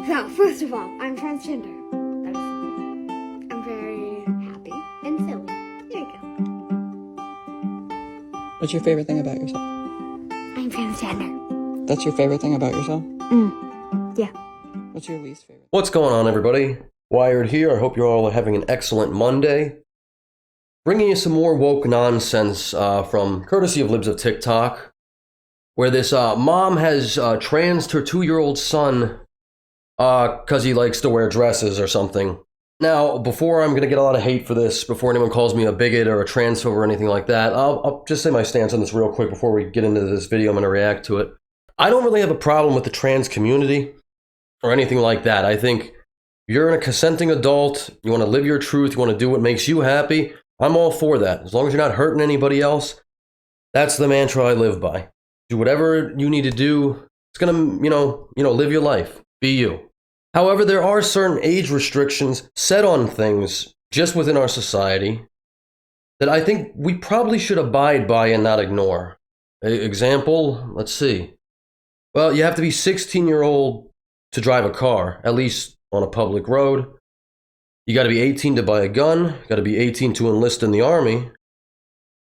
So, first of all, I'm transgender. That is fine. I'm very happy and silly. There you go. What's your favorite thing about yourself? I'm transgender. That's your favorite thing about yourself? Yeah. What's your least favorite? What's going on, everybody? Wired here. I hope you're all having an excellent Monday. Bringing you some more woke nonsense from courtesy of Libs of TikTok, where this mom has transed her 2-year-old son because he likes to wear dresses or something. Now, before I'm going to get a lot of hate for this, before anyone calls me a bigot or a transphobe or anything like that, I'll just say my stance on this real quick before we get into this video. I'm going to react to it. I don't really have a problem with the trans community or anything like that. I think you're a consenting adult, you want to live your truth, you want to do what makes you happy, I'm all for that. As long as you're not hurting anybody else, that's the mantra I live by. Do whatever you need to do. It's going to, live your life. Be you. However, there are certain age restrictions set on things just within our society that I think we probably should abide by and not ignore. Example, let's see. Well, you have to be 16-year-old to drive a car, at least on a public road. You got to be 18 to buy a gun. You got to be 18 to enlist in the army.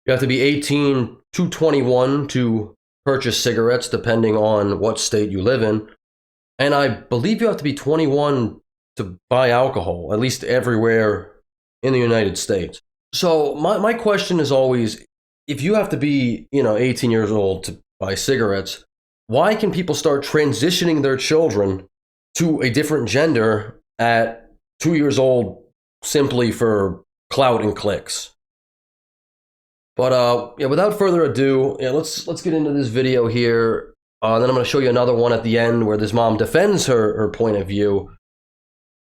You have to be 18 to 21 to purchase cigarettes, depending on what state you live in. And I believe you have to be 21 to buy alcohol, at least everywhere in the United States. So my question is always, if you have to be, 18 years old to buy cigarettes, why can people start transitioning their children to a different gender at 2 years old simply for clout and clicks? But without further ado, let's get into this video here. Then I'm going to show you another one at the end where this mom defends her point of view,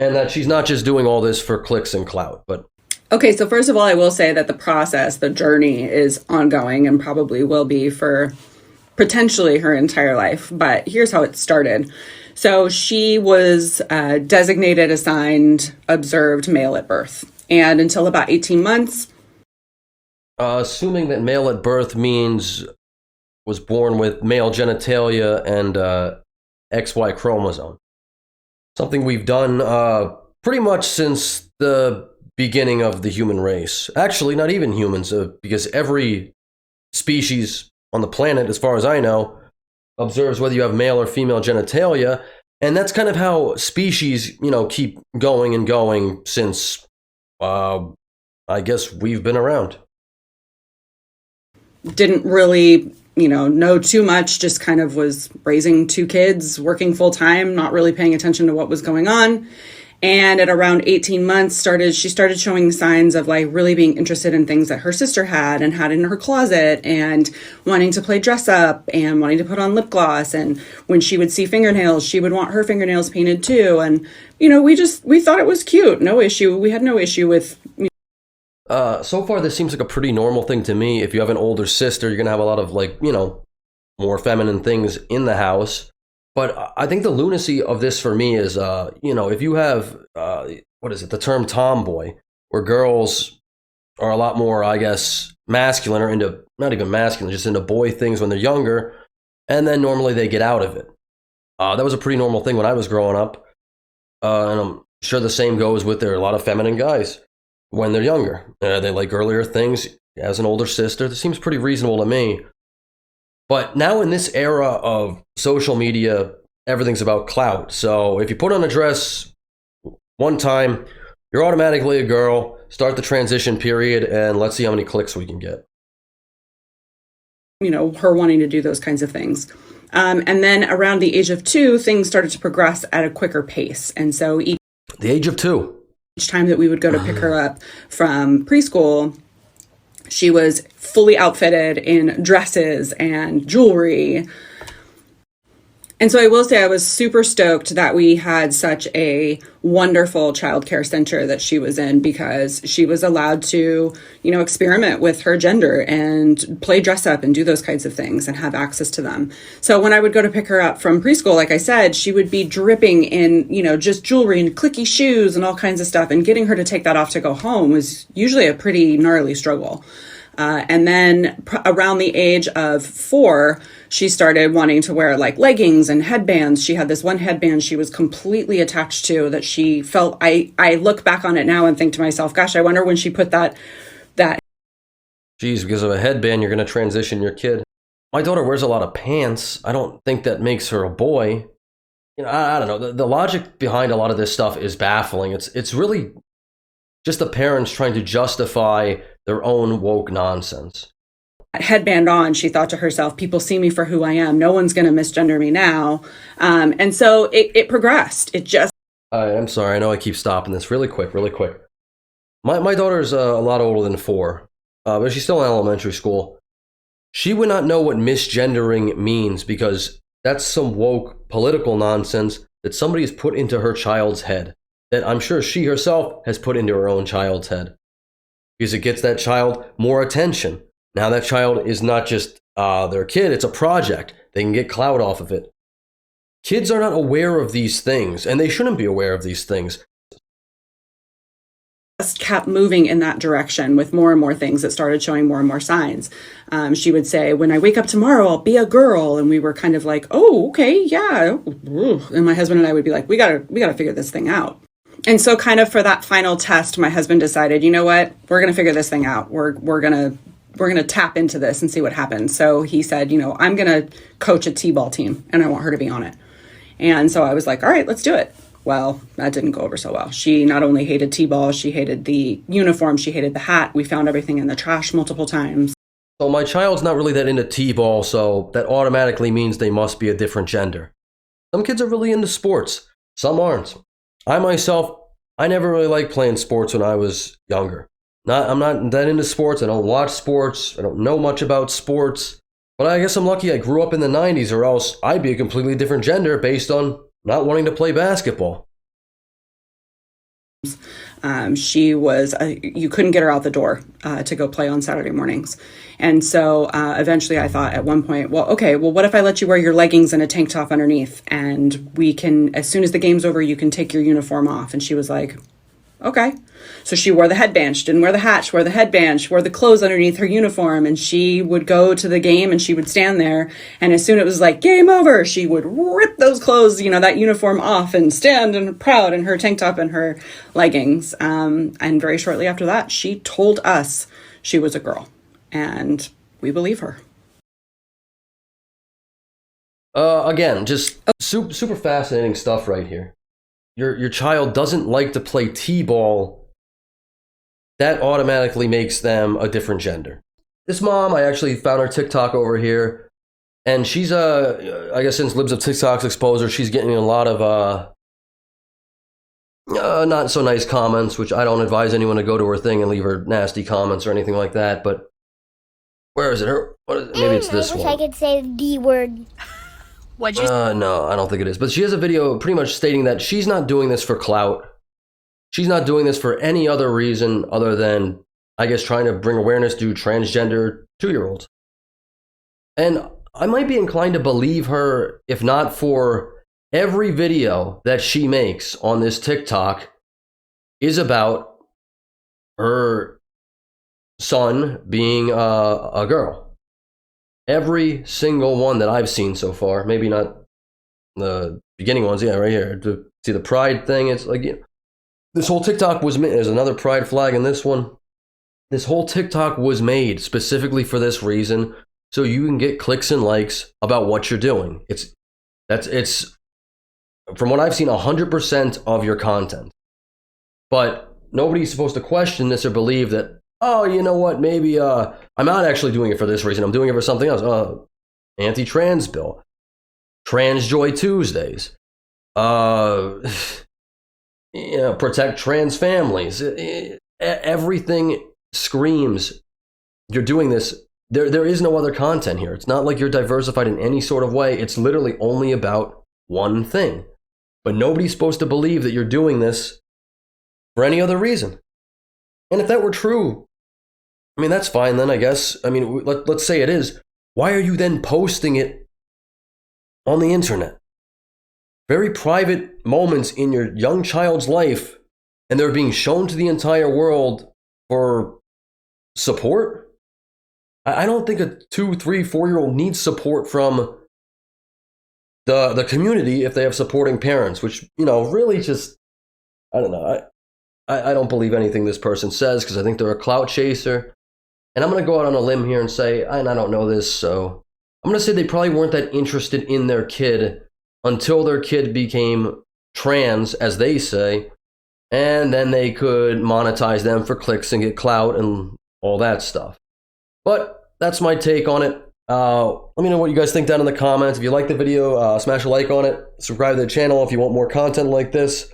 and that she's not just doing all this for clicks and clout. But okay, so first of all, I will say that the process, the journey is ongoing and probably will be for potentially her entire life. But here's how it started. So she was designated, assigned, observed male at birth. And until about 18 months. Assuming that male at birth means was born with male genitalia and XY chromosome. Something we've done pretty much since the beginning of the human race. Actually, not even humans, because every species on the planet, as far as I know, observes whether you have male or female genitalia, and that's kind of how species, keep going and going since, I guess we've been around. Didn't really, know too much, just kind of was raising 2 kids, working full time, not really paying attention to what was going on. And at around 18 months, she started showing signs of like really being interested in things that her sister had and had in her closet, and wanting to play dress up and wanting to put on lip gloss. And when she would see fingernails, she would want her fingernails painted too. And, we thought it was cute. No issue. We had no issue with. So far, this seems like a pretty normal thing to me. If you have an older sister, you're going to have a lot of more feminine things in the house. But I think the lunacy of this for me is, if you have, the term tomboy, where girls are a lot more, I guess, masculine or into, not even masculine, just into boy things when they're younger, and then normally they get out of it. That was a pretty normal thing when I was growing up. And I'm sure the same goes with a lot of feminine guys when they're younger. They like earlier things. As an older sister, this seems pretty reasonable to me. But now in this era of social media, everything's about clout. So if you put on a dress one time, you're automatically a girl. Start the transition period, and let's see how many clicks we can get. Her wanting to do those kinds of things. And then around the age of 2, things started to progress at a quicker pace. And so the age of 2. Each time that we would go to pick her up from preschool, she was fully outfitted in dresses and jewelry. And so I will say I was super stoked that we had such a wonderful childcare center that she was in, because she was allowed to, experiment with her gender and play dress up and do those kinds of things and have access to them. So when I would go to pick her up from preschool, like I said, she would be dripping in, just jewelry and clicky shoes and all kinds of stuff. And getting her to take that off to go home was usually a pretty gnarly struggle. And then around the age of 4, she started wanting to wear like leggings and headbands. She had this one headband she was completely attached to that she felt, I look back on it now and think to myself, gosh, I wonder when she put that. Geez, because of a headband, you're going to transition your kid. My daughter wears a lot of pants. I don't think that makes her a boy. You know, I don't know. The logic behind a lot of this stuff is baffling. It's really just the parents trying to justify their own woke nonsense. Headband on, she thought to herself, people see me for who I am. No one's going to misgender me now. And so it progressed. It just. I'm sorry. I know I keep stopping this really quick. My daughter's a lot older than 4, but she's still in elementary school. She would not know what misgendering means because that's some woke political nonsense that somebody has put into her child's head, that I'm sure she herself has put into her own child's head. Because it gets that child more attention. Now that child is not just their kid, it's a project. They can get clout off of it. Kids are not aware of these things, and they shouldn't be aware of these things. Just kept moving in that direction with more and more things that started showing more and more signs. She would say, when I wake up tomorrow, I'll be a girl. And we were kind of like, oh, okay, yeah. And my husband and I would be like, we gotta figure this thing out. And so kind of for that final test, my husband decided, you know what, we're going to figure this thing out. We're going to tap into this and see what happens. So he said, you know, I'm going to coach a t-ball team and I want her to be on it. And so I was like, all right, let's do it. Well, that didn't go over so well. She not only hated t-ball, she hated the uniform, she hated the hat. We found everything in the trash multiple times. So my child's not really that into t-ball, so that automatically means they must be a different gender. Some kids are really into sports. Some aren't. I myself, I never really liked playing sports when I was younger. I'm not that into sports. I don't watch sports. I don't know much about sports. But I guess I'm lucky I grew up in the 90s, or else I'd be a completely different gender based on not wanting to play basketball. She was, you couldn't get her out the door to go play on Saturday mornings. And so eventually I thought at one point, well, okay, well, what if I let you wear your leggings and a tank top underneath? And we can, as soon as the game's over, you can take your uniform off. And she was like, okay. So she wore the headband. She didn't wear the hat. She wore the headband. She wore the clothes underneath her uniform. And she would go to the game and she would stand there. And as soon as it was like, game over, she would rip those clothes, you know, that uniform off and stand and proud in her tank top and her leggings. And very shortly after that, she told us she was a girl. And we believe her. Again, just super fascinating stuff right here. Your child doesn't like to play t-ball. That automatically makes them a different gender. This mom, I actually found her TikTok over here, and she's I guess since Libs of TikTok's exposure, she's getting a lot of not so nice comments, which I don't advise anyone to go to her thing and leave her nasty comments or anything like that. But where is it? Maybe it's this one. I wish I could say the word. What'd you No, I don't think it is. But she has a video pretty much stating that she's not doing this for clout. She's not doing this for any other reason other than, I guess, trying to bring awareness to transgender 2-year-olds. And I might be inclined to believe her if not for every video that she makes on this TikTok is about her son being a girl. Every single one that I've seen so far, maybe not the beginning ones, yeah, right here. To see the pride thing, it's like, this whole TikTok was made. There's another pride flag in this one. This whole TikTok was made specifically for this reason, so you can get clicks and likes about what you're doing. It's from what I've seen, 100% of your content. But nobody's supposed to question this or believe that, oh, you know what, maybe I'm not actually doing it for this reason. I'm doing it for something else. Anti-trans bill. Trans Joy Tuesdays. Protect trans families. Everything screams you're doing this. There is no other content here. It's not like you're diversified in any sort of way. It's literally only about one thing. But nobody's supposed to believe that you're doing this for any other reason. And if that were true, I mean, that's fine then, I guess. I mean, let's say it is. Why are you then posting it on the internet? Very private moments in your young child's life, and they're being shown to the entire world for support? I don't think a 2, 3, 4-year-old needs support from the community if they have supporting parents, which, you know, really just, I don't know. I don't believe anything this person says because I think they're a clout chaser. And I'm going to go out on a limb here and say, and I don't know this, so I'm going to say they probably weren't that interested in their kid until their kid became trans, as they say, and then they could monetize them for clicks and get clout and all that stuff. But that's my take on it. Let me know what you guys think down in the comments. If you like the video, smash a like on it. Subscribe to the channel if you want more content like this.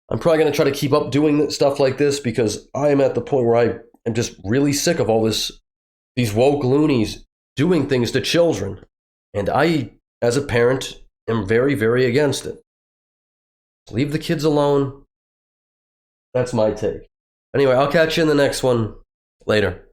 I'm probably going to try to keep up doing stuff like this because I am at the point where I am just really sick of all these woke loonies doing things to children. And I, as a parent, am very, very against it. Leave the kids alone. That's my take. Anyway, I'll catch you in the next one. Later.